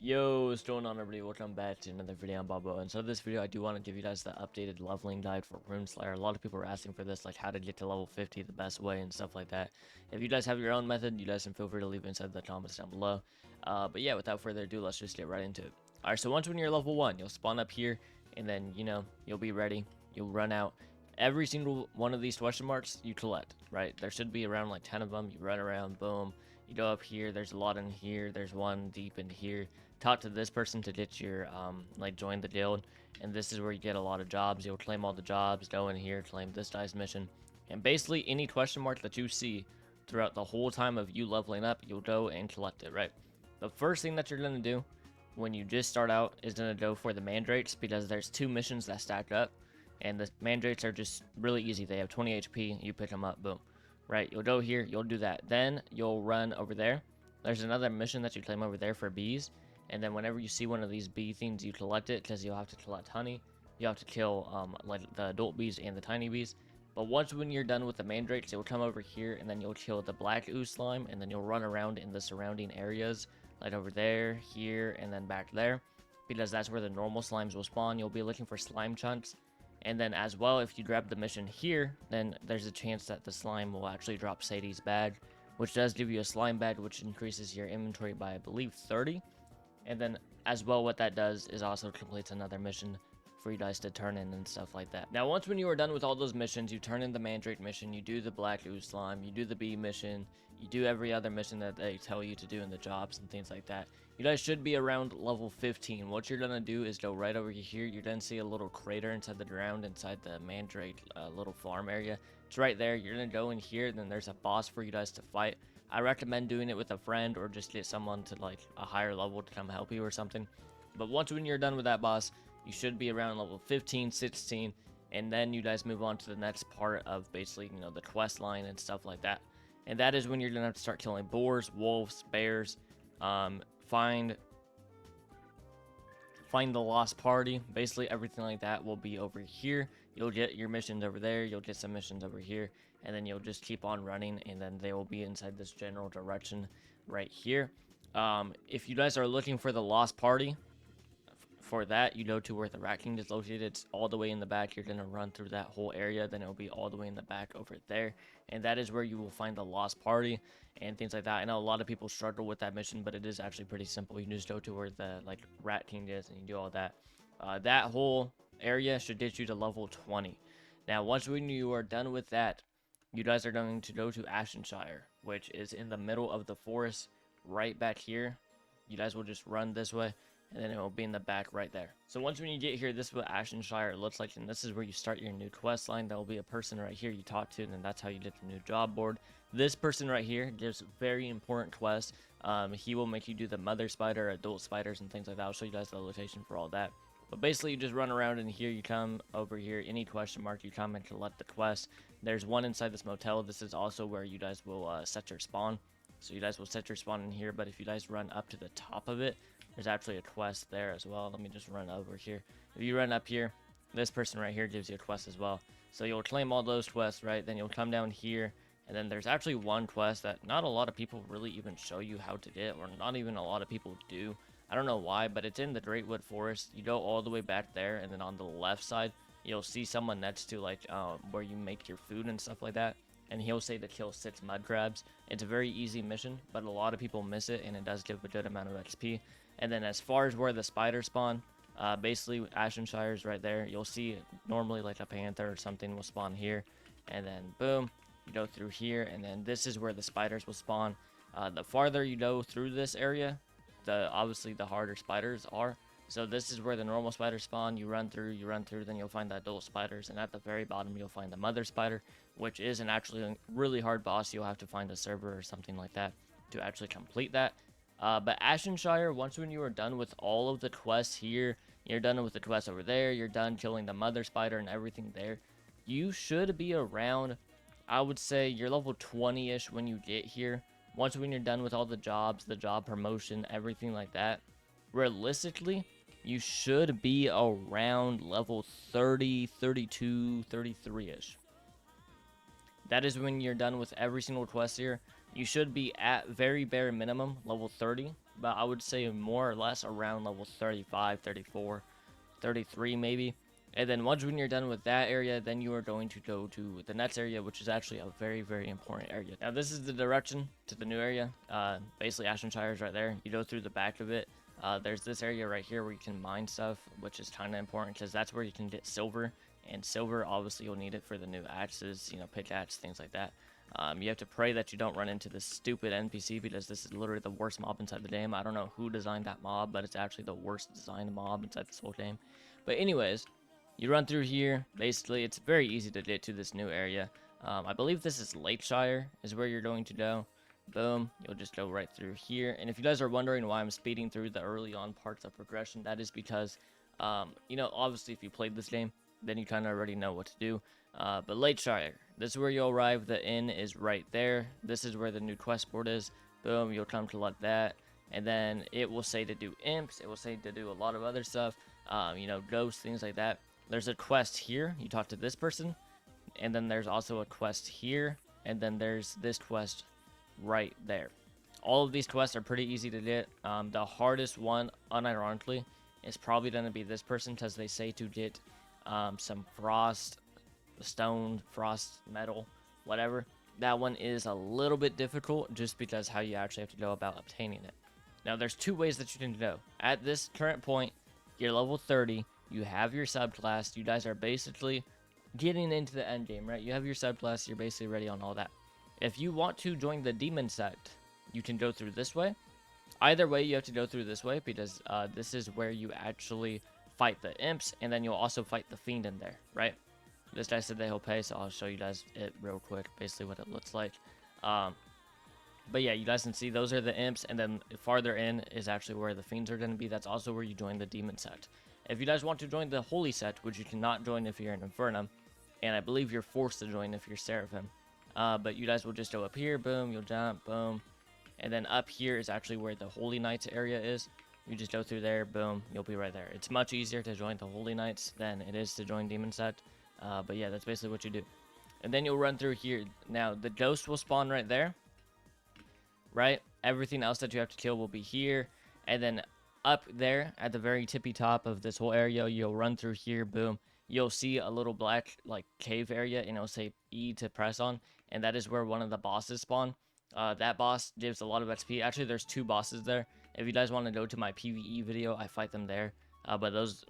Yo, what's going on, everybody? Welcome back to another video on Balboabtw. And so this video, I do want to give you guys the updated leveling guide for Rune. A lot of people are asking for this, like how to get to level 50 the best way and stuff like that. If you guys have your own method, you guys can feel free to leave it inside the comments down below. But yeah, without further ado, let's just get right into it. Alright, so once when you're level 1, you'll spawn up here, and then, you'll be ready. You'll run out. Every single one of these question marks, you collect, right? There should be around like 10 of them. You run around, boom. You go up here, there's a lot in here, there's one deep in here. Talk to this person to get your like join the guild, and this is where you get a lot of jobs. You'll claim all the jobs, go in here, claim this guy's mission, and basically any question mark that you see throughout the whole time of you leveling up, you'll go and collect it, right? The first thing that you're going to do when you just start out is going to go for the mandrakes, because there's two missions that stack up, and the mandrakes are just really easy. They have 20 HP, you pick them up, boom, right? You'll go here, you'll do that, then you'll run over there. There's another mission that you claim over there for bees. And then whenever you see one of these bee things, you collect it, because you'll have to collect honey. You have to kill like the adult bees and the tiny bees. But once when you're done with the mandrakes, you'll come over here, and then you'll kill the black ooze slime, and then you'll run around in the surrounding areas, like over there, here, and then back there, because that's where the normal slimes will spawn. You'll be looking for slime chunks. And then as well, if you grab the mission here, then there's a chance that the slime will actually drop Sadie's badge, which does give you a slime badge, which increases your inventory by, I believe, 30. And then as well, what that does is also completes another mission for you guys to turn in and stuff like that. Now, once when you are done with all those missions, you turn in the mandrake mission, you do the black ooze slime, you do the bee mission, you do every other mission that they tell you to do in the jobs and things like that. You guys should be around level 15. What you're gonna do is go right over here. You're gonna see a little crater inside the ground, inside the mandrake little farm area. It's right there. You're gonna go in here, then there's a boss for you guys to fight. I recommend doing it with a friend, or just get someone to like a higher level to come help you or something. But once when you're done with that boss, you should be around level 15, 16, and then you guys move on to the next part of basically, the quest line and stuff like that. And that is when you're gonna have to start killing boars, wolves, bears, find the lost party. Basically everything like that will be over here. You'll get your missions over there, you'll get some missions over here, and then you'll just keep on running, and then they will be inside this general direction right here. If you guys are looking for the lost party, for that, you go to where the Rat King is located. It's all the way in the back. You're going to run through that whole area, then it'll be all the way in the back over there, and that is where you will find the lost party and things like that. I know a lot of people struggle with that mission, but it is actually pretty simple. You just go to where the Rat King is, and you do all that. That whole area should get you to level 20. Now, once when you are done with that, you guys are going to go to Ashenshire, which is in the middle of the forest right back here. You guys will just run this way, and then it will be in the back right there. So once when you get here, this is what Ashenshire looks like, and this is where you start your new quest line. There will be a person right here you talk to, and then that's how you get the new job board. This person right here gives very important quests. He will make you do the mother spider, adult spiders, and things like that. I'll show you guys the location for all that. But basically, you just run around in here. You come over here, any question mark, you come and collect the quest. There's one inside this motel. This is also where you guys will set your spawn. So you guys will set your spawn in here, but if you guys run up to the top of it, there's actually a quest there as well. Let me just run over here. If you run up here, this person right here gives you a quest as well. So you'll claim all those quests, right? Then you'll come down here, and then there's actually one quest that not a lot of people really even show you how to get, or not even a lot of people do. I don't know why, but it's in the Greatwood Forest. You go all the way back there, and then on the left side, you'll see someone next to like where you make your food and stuff like that. And he'll say to kill 6 mud crabs. It's a very easy mission, but a lot of people miss it, and it does give a good amount of XP. And then as far as where the spiders spawn, basically Ashenshire is right there. You'll see normally like a panther or something will spawn here, and then boom, you go through here, and then this is where the spiders will spawn. The farther you go through this area, obviously the harder spiders are. So this is where the normal spiders spawn. You run through, then you'll find the adult spiders, and at the very bottom you'll find the mother spider, which is an actually really hard boss. You'll have to find a server or something like that to actually complete that. But Ashenshire, once when you are done with all of the quests here, you're done with the quests over there, you're done killing the mother spider and everything there, you should be around, I would say, you're level 20-ish when you get here. Once when you're done with all the jobs, the job promotion, everything like that, realistically, you should be around level 30, 32, 33-ish. That is when you're done with every single quest here. You should be at very bare minimum level 30, but I would say more or less around level 35, 34, 33 maybe. And then once when you're done with that area, then you are going to go to the next area, which is actually a very, very important area. Now, this is the direction to the new area. Basically, Ashenshire is right there. You go through the back of it. There's this area right here where you can mine stuff, which is kind of important because that's where you can get silver. And silver, obviously, you'll need it for the new axes, you know, pickaxe, things like that. You have to pray that you don't run into this stupid NPC because this is literally the worst mob inside the game. I don't know who designed that mob, but it's actually the worst designed mob inside this whole game. But anyways, you run through here. Basically, it's very easy to get to this new area. I believe this is Lakeshire is where you're going to go. Boom, you'll just go right through here. And if you guys are wondering why I'm speeding through the early on parts of progression, that is because, you know, obviously if you played this game, then you kind of already know what to do. But Lakeshire, this is where you'll arrive. The inn is right there. This is where the new quest board is. Boom, you'll come to like that. And then it will say to do imps. It will say to do a lot of other stuff. You know, ghosts, things like that. There's a quest here. You talk to this person. And then there's also a quest here. And then there's this quest right there. All of these quests are pretty easy to get. The hardest one, unironically, is probably going to be this person because they say to get some frost, stone, frost, metal, whatever. That one is a little bit difficult just because how you actually have to go about obtaining it. Now, there's two ways that you can go. At this current point, you're level 30. You have your subclass. You guys are basically getting into the end game, right? You have your subclass. You're basically ready on all that. If you want to join the demon sect, you can go through this way. Either way, you have to go through this way because this is where you actually fight the imps, and then you'll also fight the fiend in there, right? This guy said that he'll pay, so I'll show you guys it real quick, basically what it looks like. But yeah, you guys can see those are the imps, and then farther in is actually where the fiends are going to be. That's also where you join the demon sect. If you guys want to join the holy sect, which you cannot join if you're an infernum, and I believe you're forced to join if you're seraphim. But you guys will just go up here, boom, you'll jump, boom. And then up here is actually where the Holy Knights area is. You just go through there, boom, you'll be right there. It's much easier to join the Holy Knights than it is to join Demon Sect. But yeah, that's basically what you do. And then you'll run through here. Now, the ghost will spawn right there. Right? Everything else that you have to kill will be here. And then up there at the very tippy top of this whole area, you'll run through here, boom. You'll see a little black, like, cave area, and it'll say E to press on. And that is where one of the bosses spawn. That boss gives a lot of XP. Actually, there's two bosses there. If you guys want to go to my PvE video, I fight them there. But those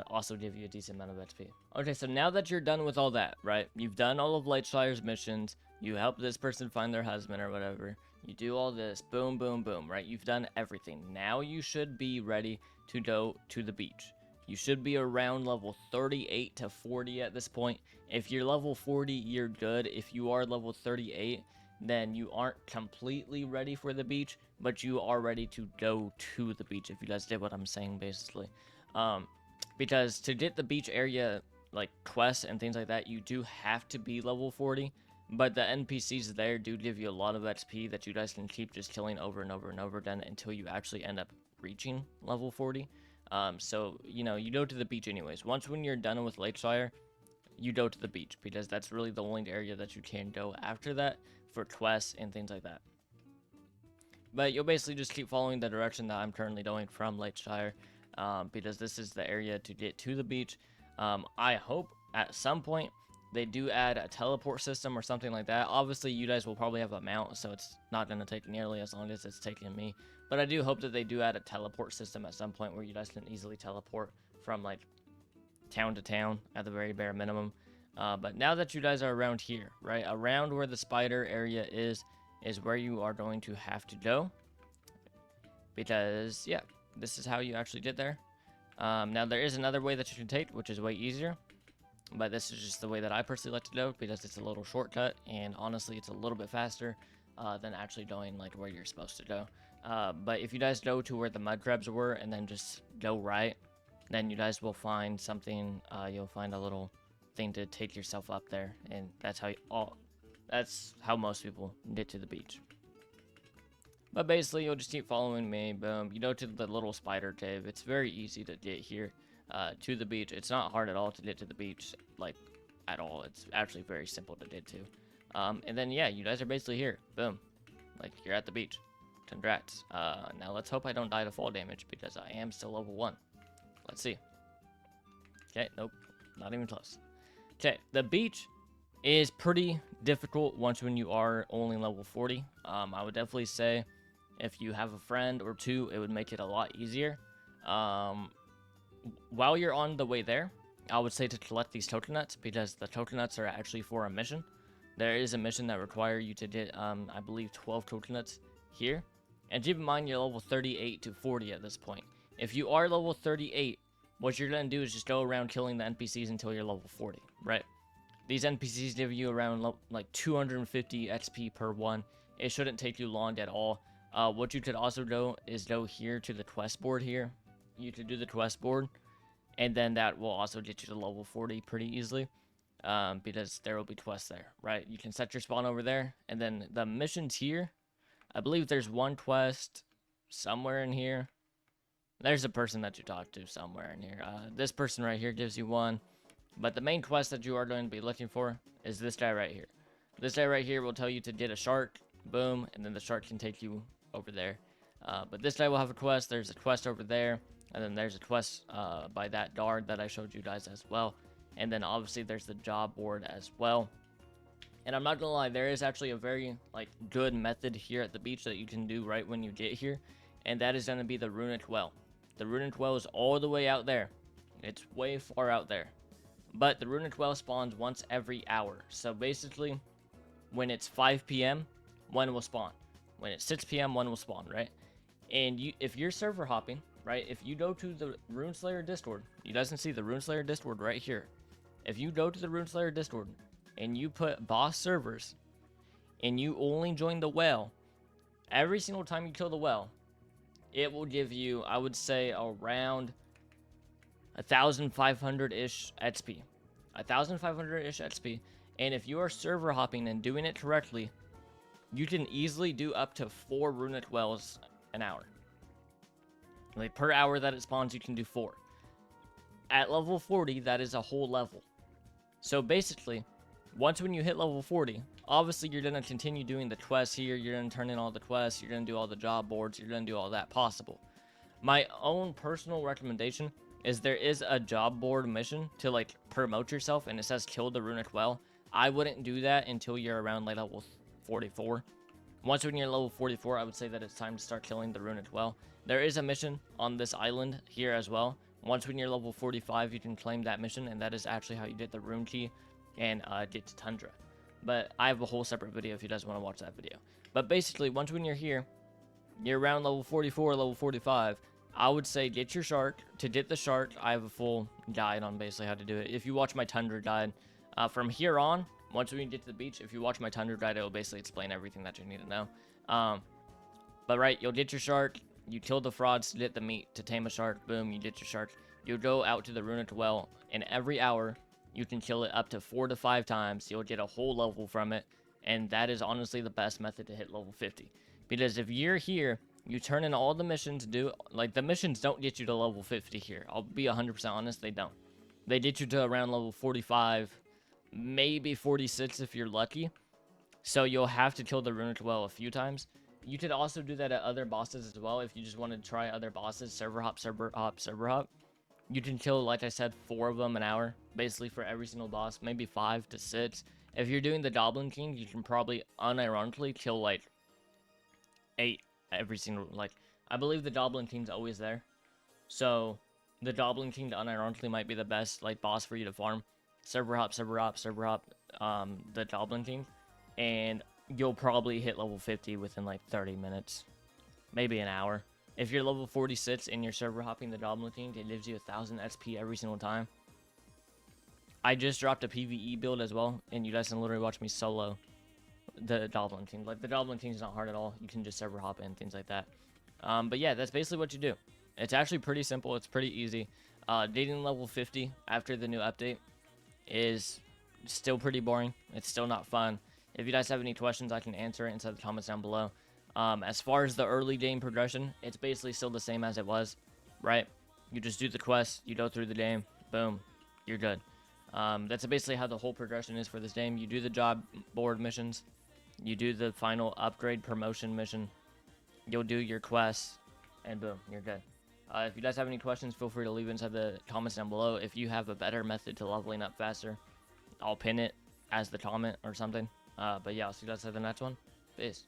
also give you a decent amount of XP. Okay, so now that you're done with all that, right? You've done all of Lakeshire's missions. You help this person find their husband or whatever. You do all this. Boom, boom, boom, right? You've done everything. Now you should be ready to go to the beach. You should be around level 38 to 40 at this point. If you're level 40, you're good. If you are level 38, then you aren't completely ready for the beach, but you are ready to go to the beach, if you guys did what I'm saying, basically. Because to get the beach area, like, quests and things like that, you do have to be level 40, but the NPCs there do give you a lot of XP that you guys can keep just killing over and over and over again until you actually end up reaching level 40. So, you know, you go to the beach anyways. Once when you're done with Lakeshire, you go to the beach, because that's really the only area that you can go after that for quests and things like that. But you'll basically just keep following the direction that I'm currently going from Lakeshire, because this is the area to get to the beach. I hope at some point they do add a teleport system or something like that. Obviously, you guys will probably have a mount, so it's not going to take nearly as long as it's taking me. But I do hope that they do add a teleport system at some point where you guys can easily teleport from, like, town to town at the very bare minimum. But now that you guys are around here, right, around where the spider area is where you are going to have to go. Because, yeah, this is how you actually get there. Now, there is another way that you can take, which is way easier. But this is just the way that I personally like to go, because it's a little shortcut, and honestly, it's a little bit faster than actually going, like, where you're supposed to go. But if you guys go to where the mud crabs were, and then just go right, then you guys will find something, you'll find a little thing to take yourself up there, and that's how most people get to the beach. But basically, you'll just keep following me, boom, you go to the little spider cave. It's very easy to get here to the beach. It's not hard at all to get to the beach, like, at all. It's actually very simple to get to. And then, yeah, you guys are basically here, boom, like, you're at the beach. Congrats. Now let's hope I don't die to fall damage because I am still level 1. Let's see. Okay, nope. Not even close. Okay, the beach is pretty difficult when you are only level 40. I would definitely say if you have a friend or two, it would make it a lot easier. While you're on the way there, I would say to collect these coconuts because the coconuts are actually for a mission. There is a mission that requires you to get, I believe, 12 coconuts here. And keep in mind, you're level 38 to 40 at this point. If you are level 38, what you're going to do is just go around killing the NPCs until you're level 40, right? These NPCs give you around like 250 XP per one. It shouldn't take you long at all. What you could also do is go here to the quest board here. You could do the quest board, and then that will also get you to level 40 pretty easily. Because there will be quests there, right? You can set your spawn over there, and then the missions here, I believe there's one quest somewhere in here. There's a person that you talk to somewhere in here. This person right here gives you one, but the main quest that you are going to be looking for is this guy right here. This guy right here will tell you to get a shark, boom, and then the shark can take you over there. But this guy will have a quest. There's a quest over there, and then there's a quest by that guard that I showed you guys as well. And then obviously there's the job board as well. And I'm not gonna lie, there is actually a very good method here at the beach that you can do right when you get here, and that is gonna be the Rune well. The Rune well is all the way out there. It's way far out there. But the Rune well spawns once every hour. So basically, when it's 5 p.m., one will spawn. When it's 6 p.m., one will spawn, right? And if you're server hopping, right, if you go to the Runeslayer Discord, you guys can see the Runeslayer Discord right here. If you go to the Runeslayer Discord and you put boss servers and you only join the well, every single time you kill the well, it will give you, I would say, around 1,500-ish XP. 1,500-ish XP. And if you are server hopping and doing it correctly, you can easily do up to 4 Rune wells an hour. Like per hour that it spawns, you can do 4. At level 40, that is a whole level. So basically, once when you hit level 40, obviously you're going to continue doing the quests here, you're going to turn in all the quests, you're going to do all the job boards, you're going to do all that possible. My own personal recommendation is there is a job board mission to promote yourself, and it says kill the runic well. I wouldn't do that until you're around level 44. Once when you're level 44, I would say that it's time to start killing the runic well. There is a mission on this island here as well. Once when you're level 45, you can claim that mission, and that is actually how you get the rune key and get to Tundra. But I have a whole separate video if you guys want to watch that video. But basically, once when you're here, you're around level 44, level 45, I would say get your shark. To get the shark, I have a full guide on basically how to do it. If you watch my Tundra guide, from here on, once we get to the beach, if you watch my Tundra guide, it will basically explain everything that you need to know. But right, you'll get your shark. You kill the frogs to get the meat. To tame a shark, boom, you get your shark. You go out to the runic well, and every hour, you can kill it up to 4 to 5 times. You'll get a whole level from it, and that is honestly the best method to hit level 50. Because if you're here, you turn in all the missions, the missions don't get you to level 50 here. I'll be 100% honest, they don't. They get you to around level 45, maybe 46 if you're lucky. So you'll have to kill the runic well a few times. You could also do that at other bosses as well if you just want to try other bosses. Server hop, server hop, server hop. You can kill, like I said, 4 of them an hour, basically for every single boss, maybe 5 to 6. If you're doing the Goblin King, you can probably unironically kill 8 every single, I believe the Goblin King's always there. So the Goblin King unironically might be the best boss for you to farm. Server hop, server hop, server hop, the Goblin King, and you'll probably hit level 50 within 30 minutes, maybe an hour. If you're level 46 and you're server hopping the Goblin King, it gives you 1,000 XP every single time. I just dropped a PvE build as well, and you guys can literally watch me solo the Goblin King. The Goblin King's not hard at all. You can just server hop in, things like that. But yeah, that's basically what you do. It's actually pretty simple. It's pretty easy. Dating level 50 after the new update is still pretty boring. It's still not fun. If you guys have any questions, I can answer it inside the comments down below. As far as the early game progression, it's basically still the same as it was, right? You just do the quest, you go through the game, boom, you're good. That's basically how the whole progression is for this game. You do the job board missions, you do the final upgrade promotion mission, you'll do your quests, and boom, you're good. If you guys have any questions, feel free to leave inside the comments down below. If you have a better method to leveling up faster, I'll pin it as the comment or something. But yeah, I'll see you guys in the next one. Peace.